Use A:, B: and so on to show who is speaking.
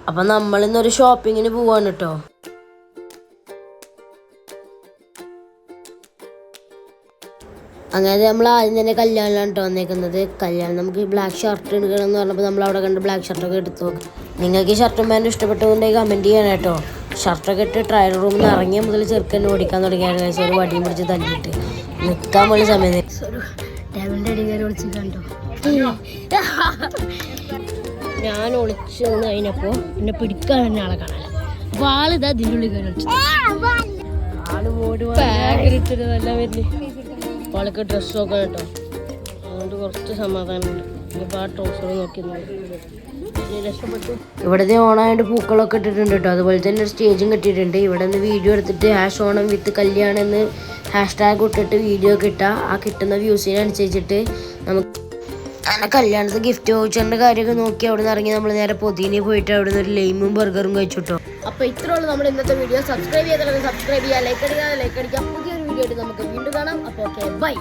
A: അപ്പം നമ്മളിന്നൊരു ഷോപ്പിങ്ങിന് പോവാണ് കേട്ടോ. അങ്ങനെ നമ്മൾ ആദ്യം തന്നെ കല്യാണമാണ് കേട്ടോ വന്നേക്കുന്നത്. കല്യാണം നമുക്ക് ബ്ലാക്ക് ഷർട്ട് എടുക്കണം എന്ന് പറഞ്ഞപ്പോൾ നമ്മൾ അവിടെ കണ്ട് ബ്ലാക്ക് ഷർട്ടൊക്കെ എടുത്തു. നിങ്ങൾക്ക് ഈ ഷർട്ടും പാൻറ്റും ഇഷ്ടപ്പെട്ടുകൊണ്ടെങ്കിൽ കമൻറ്റ് ചെയ്യണം കേട്ടോ. ഷർട്ടൊക്കെ ഇട്ട് ട്രയൽ റൂമിൽ നിന്ന് ഇറങ്ങിയ മുതൽ ചെറുക്കന്നെ ഓടിക്കാൻ തുടങ്ങിയാണ്. ഒരു വടിയും പിടിച്ച് തല്ലിയിട്ട് നിൽക്കാൻ പോലും സമയം ഞാൻ ഒളിച്ചു നിന്ന് കഴിഞ്ഞപ്പോൾ എന്നെ പിടിക്കാൻ തന്നെ ആളെ കാണാൻ വാളിതാ ഇതിൻ്റെ ഉള്ളിൽ കയറി ഒളിച്ചു. ആള് മോടിട്ട് നല്ല വരുന്നേ. അവൾക്ക് ഡ്രസ്സ് നോക്കണം കേട്ടോ. അതുകൊണ്ട് കുറച്ച് സമാധാനമുണ്ട്. ഇപ്പോൾ ആ ട്രൗസർ നോക്കിയിരുന്നു. രക്ഷപ്പെട്ടു. ഇവിടുത്തെ ഓണായിട്ട് പൂക്കളൊക്കെ ഇട്ടിട്ടുണ്ട് കേട്ടോ. അതുപോലെ തന്നെ ഒരു സ്റ്റേജും കെട്ടിയിട്ടുണ്ട്. ഇവിടെ നിന്ന് വീഡിയോ എടുത്തിട്ട് #ഓണം വിത്ത് കല്യാണം എന്ന് #ടാഗ് ഇട്ടിട്ട് വീഡിയോ ഒക്കെ ഇട്ടാൽ ആ കിട്ടുന്ന വ്യൂസിനനുസരിച്ചിട്ട് നമുക്ക് അങ്ങനെ കല്യാണത്തിന് ഗിഫ്റ്റ് വൗച്ചറിൻ്റെ കാര്യമൊക്കെ നോക്കി അവിടെ നിന്ന് ഇറങ്ങി നമ്മൾ നേരെ പൊതിനി പോയിട്ട് അവിടെ നിന്ന് ഒരു ലൈമും ബർഗറും കഴിച്ചു കേട്ടോ. അപ്പോൾ ഇത്രയുള്ളൂ നമ്മുടെ ഇന്നത്തെ വീഡിയോ. സബ്സ്ക്രൈബ് ചെയ്യാതെ സബ്സ്ക്രൈബ് ചെയ്യുക, ലൈക്ക് അടിക്കുക. പുതിയൊരു വീഡിയോ ആയിട്ട് നമുക്ക് വീണ്ടും കാണാം. അപ്പോൾ ഓക്കെ, ബൈ.